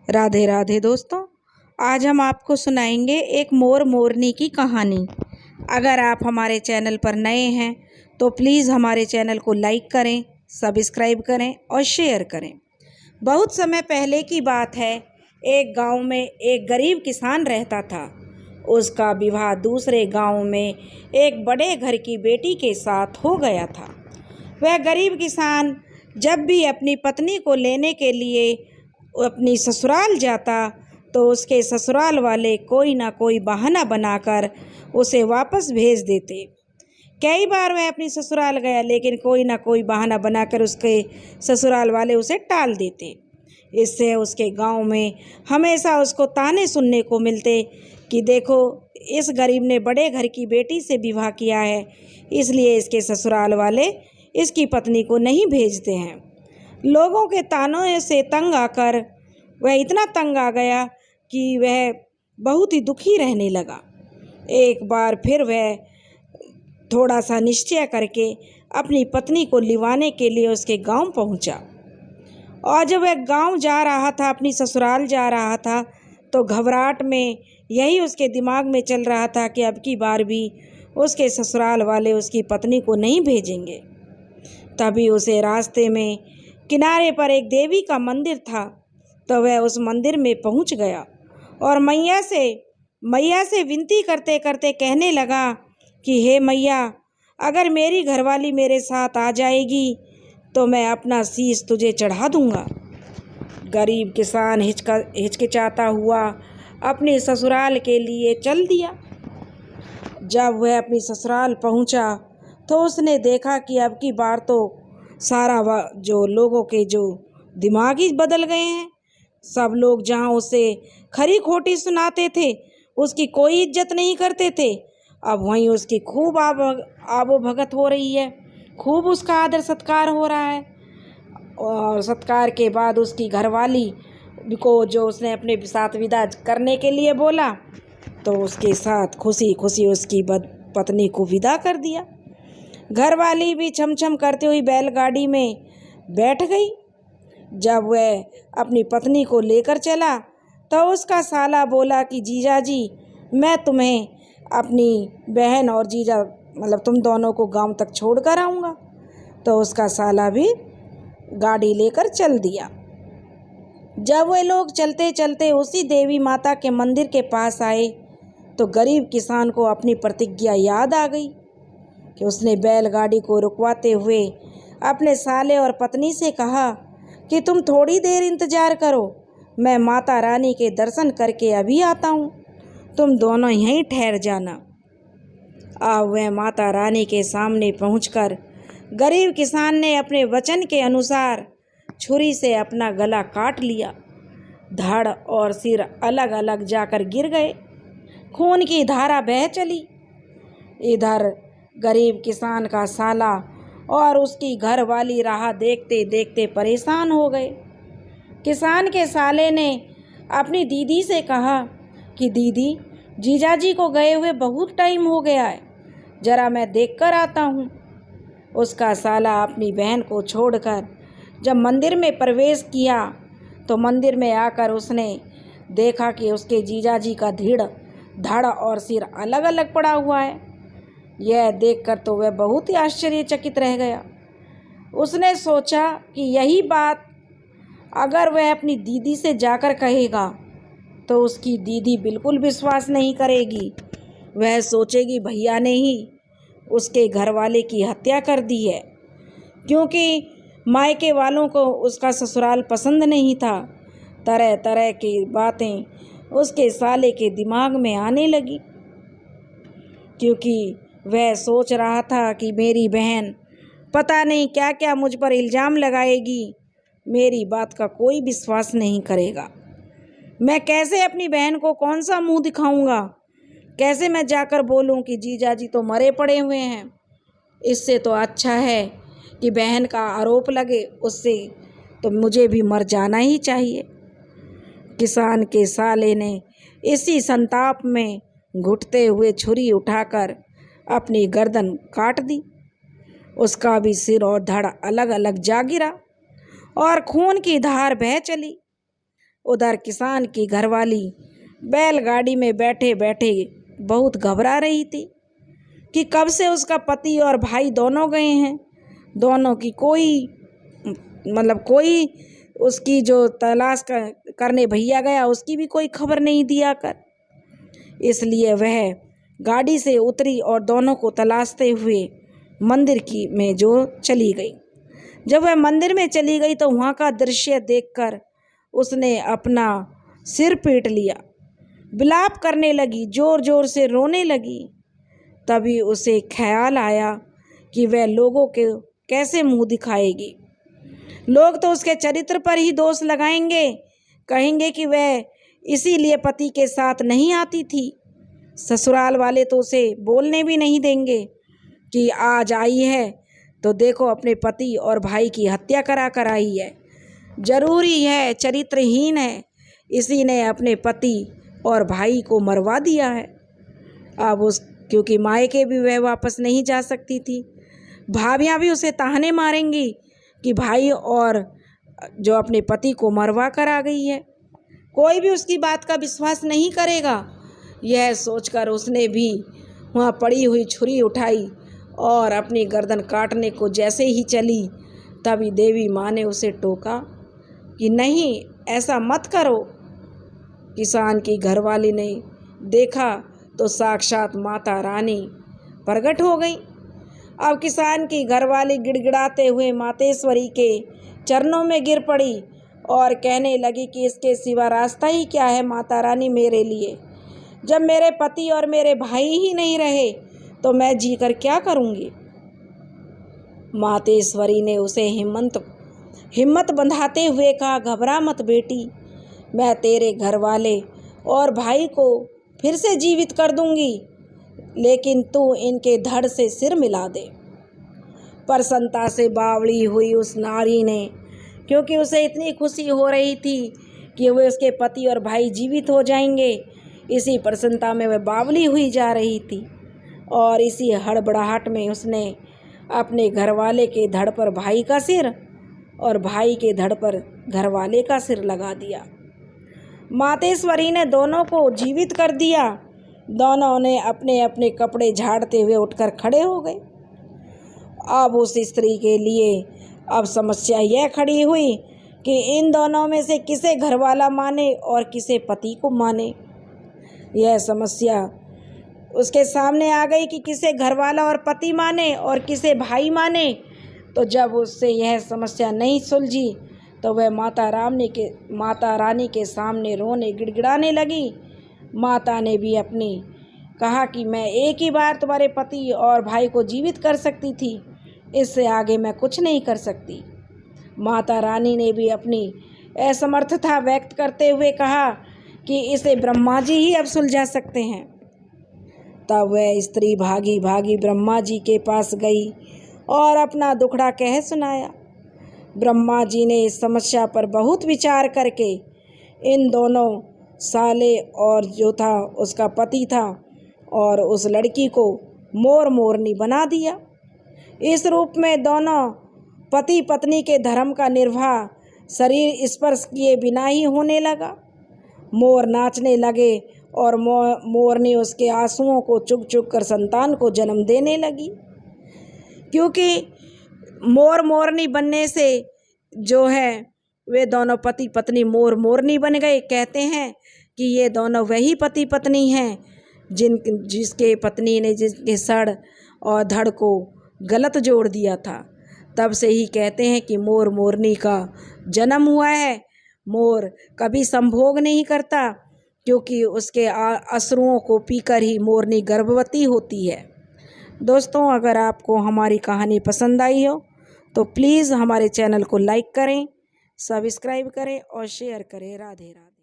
राधे राधे दोस्तों। आज हम आपको सुनाएंगे एक मोर मोरनी की कहानी। अगर आप हमारे चैनल पर नए हैं तो प्लीज़ हमारे चैनल को लाइक करें, सब्सक्राइब करें और शेयर करें। बहुत समय पहले की बात है। एक गांव में एक गरीब किसान रहता था। उसका विवाह दूसरे गांव में एक बड़े घर की बेटी के साथ हो गया था। वह गरीब किसान जब भी अपनी पत्नी को लेने के लिए अपनी ससुराल जाता तो उसके ससुराल वाले कोई ना कोई बहाना बनाकर उसे वापस भेज देते। कई बार वह अपनी ससुराल गया लेकिन कोई ना कोई बहाना बनाकर उसके ससुराल वाले उसे टाल देते। इससे उसके गांव में हमेशा उसको ताने सुनने को मिलते कि देखो, इस गरीब ने बड़े घर की बेटी से विवाह किया है, इसलिए इसके ससुराल वाले इसकी पत्नी को नहीं भेजते हैं। लोगों के तानों से तंग आकर वह इतना तंग आ गया कि वह बहुत ही दुखी रहने लगा। एक बार फिर वह थोड़ा सा निश्चय करके अपनी पत्नी को लिवाने के लिए उसके गांव पहुंचा। और जब वह गांव जा रहा था, अपनी ससुराल जा रहा था, तो घबराहट में यही उसके दिमाग में चल रहा था कि अब की बार भी उसके ससुराल वाले उसकी पत्नी को नहीं भेजेंगे। तभी उसे रास्ते में किनारे पर एक देवी का मंदिर था, तो वह उस मंदिर में पहुंच गया और मैया से विनती करते करते कहने लगा कि हे मैया, अगर मेरी घरवाली मेरे साथ आ जाएगी तो मैं अपना शीश तुझे चढ़ा दूंगा। गरीब किसान हिचकिचाता हुआ अपने ससुराल के लिए चल दिया। जब वह अपनी ससुराल पहुंचा तो उसने देखा कि अब की बार तो सारा जो लोगों के जो दिमाग ही बदल गए हैं। सब लोग जहां उसे खरी खोटी सुनाते थे, उसकी कोई इज्जत नहीं करते थे, अब वहीं उसकी खूब आबो भगत हो रही है, खूब उसका आदर सत्कार हो रहा है। और सत्कार के बाद उसकी घरवाली को जो उसने अपने साथ विदा करने के लिए बोला, तो उसके साथ खुशी खुशी उसकी पत्नी को विदा कर दिया। घरवाली भी छमछम करती हुई बैलगाड़ी में बैठ गई। जब वह अपनी पत्नी को लेकर चला तो उसका साला बोला कि जीजा जी, मैं तुम्हें अपनी बहन और जीजा तुम दोनों को गांव तक छोड़ कर आऊँगा। तो उसका साला भी गाड़ी लेकर चल दिया। जब वे लोग चलते चलते उसी देवी माता के मंदिर के पास आए तो गरीब किसान को अपनी प्रतिज्ञा याद आ गई कि उसने बैलगाड़ी को रुकवाते हुए अपने साले और पत्नी से कहा कि तुम थोड़ी देर इंतज़ार करो, मैं माता रानी के दर्शन करके अभी आता हूँ, तुम दोनों यहीं ठहर जाना। अब वह माता रानी के सामने पहुंचकर गरीब किसान ने अपने वचन के अनुसार छुरी से अपना गला काट लिया। धड़ और सिर अलग अलग जाकर गिर गए, खून की धारा बह चली। इधर गरीब किसान का साला और उसकी घरवाली राह देखते देखते परेशान हो गए। किसान के साले ने अपनी दीदी से कहा कि दीदी, जीजाजी को गए हुए बहुत टाइम हो गया है, जरा मैं देख कर आता हूँ। उसका साला अपनी बहन को छोड़कर जब मंदिर में प्रवेश किया तो मंदिर में आकर उसने देखा कि उसके जीजाजी का धड़ और सिर अलग अलग पड़ा हुआ है। यह देखकर तो वह बहुत ही आश्चर्यचकित रह गया। उसने सोचा कि यही बात अगर वह अपनी दीदी से जाकर कहेगा तो उसकी दीदी बिल्कुल विश्वास नहीं करेगी। वह सोचेगी भैया ने ही उसके घरवाले की हत्या कर दी है, क्योंकि मायके वालों को उसका ससुराल पसंद नहीं था। तरह तरह की बातें उसके साले के दिमाग में आने लगी, क्योंकि वह सोच रहा था कि मेरी बहन पता नहीं क्या क्या मुझ पर इल्ज़ाम लगाएगी, मेरी बात का कोई विश्वास नहीं करेगा। मैं कैसे अपनी बहन को कौन सा मुंह दिखाऊंगा, कैसे मैं जाकर बोलूं कि जीजाजी तो मरे पड़े हुए हैं। इससे तो अच्छा है कि बहन का आरोप लगे, उससे तो मुझे भी मर जाना ही चाहिए। किसान के साले ने इसी संताप में घुटते हुए छुरी उठाकर अपनी गर्दन काट दी। उसका भी सिर और धड़ अलग अलग जा गिरा और खून की धार बह चली। उधर किसान की घरवाली बैलगाड़ी में बैठे बैठे बहुत घबरा रही थी कि कब से उसका पति और भाई दोनों गए हैं। दोनों की कोई उसकी जो तलाश करने भैया गया उसकी भी कोई खबर नहीं दिया कर। इसलिए वह गाड़ी से उतरी और दोनों को तलाशते हुए मंदिर में जो चली गई। जब वह मंदिर में चली गई तो वहाँ का दृश्य देखकर उसने अपना सिर पीट लिया, विलाप करने लगी, ज़ोर ज़ोर से रोने लगी। तभी उसे ख्याल आया कि वह लोगों के कैसे मुंह दिखाएगी। लोग तो उसके चरित्र पर ही दोष लगाएंगे, कहेंगे कि वह इसीलिए पति के साथ नहीं आती थी। ससुराल वाले तो उसे बोलने भी नहीं देंगे कि आज आई है तो देखो अपने पति और भाई की हत्या करा कर आई है, जरूरी है, चरित्रहीन है, इसी ने अपने पति और भाई को मरवा दिया है। अब क्योंकि मायके भी वह वापस नहीं जा सकती थी, भाभियाँ भी उसे ताहने मारेंगी कि भाई और जो अपने पति को मरवा कर आ गई है। कोई भी उसकी बात का विश्वास नहीं करेगा। यह सोचकर उसने भी वहाँ पड़ी हुई छुरी उठाई और अपनी गर्दन काटने को जैसे ही चली तभी देवी माँ ने उसे टोका कि नहीं, ऐसा मत करो। किसान की घरवाली ने देखा तो साक्षात माता रानी प्रकट हो गई। अब किसान की घरवाली गिड़गिड़ाते हुए मातेश्वरी के चरणों में गिर पड़ी और कहने लगी कि इसके सिवा रास्ता ही क्या है माता रानी मेरे लिए। जब मेरे पति और मेरे भाई ही नहीं रहे तो मैं जीकर क्या करूँगी। मातेश्वरी ने उसे हिम्मत बंधाते हुए कहा, घबरा मत बेटी, मैं तेरे घर वाले और भाई को फिर से जीवित कर दूंगी, लेकिन तू इनके धड़ से सिर मिला दे। प्रसन्नता से बावली हुई उस नारी ने, क्योंकि उसे इतनी खुशी हो रही थी कि वे उसके पति और भाई जीवित हो जाएंगे, इसी प्रसन्नता में वह बावली हुई जा रही थी। और इसी हड़बड़ाहट में उसने अपने घरवाले के धड़ पर भाई का सिर और भाई के धड़ पर घरवाले का सिर लगा दिया। मातेश्वरी ने दोनों को जीवित कर दिया। दोनों ने अपने अपने कपड़े झाड़ते हुए उठकर खड़े हो गए। अब उस स्त्री के लिए अब समस्या यह खड़ी हुई कि इन दोनों में से किसे घरवाला माने और किसे पति को माने। यह समस्या उसके सामने आ गई कि किसे घरवाला और पति माने और किसे भाई माने। तो जब उससे यह समस्या नहीं सुलझी तो वह माता रानी के सामने रोने गिड़गिड़ाने लगी। माता ने भी अपनी कहा कि मैं एक ही बार तुम्हारे पति और भाई को जीवित कर सकती थी, इससे आगे मैं कुछ नहीं कर सकती। माता रानी ने भी अपनी असमर्थता व्यक्त करते हुए कहा कि इसे ब्रह्मा जी ही अब सुलझा सकते हैं। तब वह स्त्री भागी भागी ब्रह्मा जी के पास गई और अपना दुखड़ा कह सुनाया। ब्रह्मा जी ने इस समस्या पर बहुत विचार करके इन दोनों साले और जो था उसका पति था और उस लड़की को मोर मोरनी बना दिया। इस रूप में दोनों पति पत्नी के धर्म का निर्वाह शरीर स्पर्श किए बिना ही होने लगा। मोर नाचने लगे और मोरनी उसके आंसुओं को चुग चुग कर संतान को जन्म देने लगी। क्योंकि मोर मोरनी बनने से जो है वे दोनों पति पत्नी मोर मोरनी बन गए। कहते हैं कि ये दोनों वही पति पत्नी हैं जिसके पत्नी ने जिसके सड़ और धड़ को गलत जोड़ दिया था। तब से ही कहते हैं कि मोर मोरनी का जन्म हुआ है। मोर कभी संभोग नहीं करता क्योंकि उसके अश्रुओं को पीकर ही मोरनी गर्भवती होती है। दोस्तों, अगर आपको हमारी कहानी पसंद आई हो तो प्लीज़ हमारे चैनल को लाइक करें, सब्सक्राइब करें और शेयर करें। राधे राधे।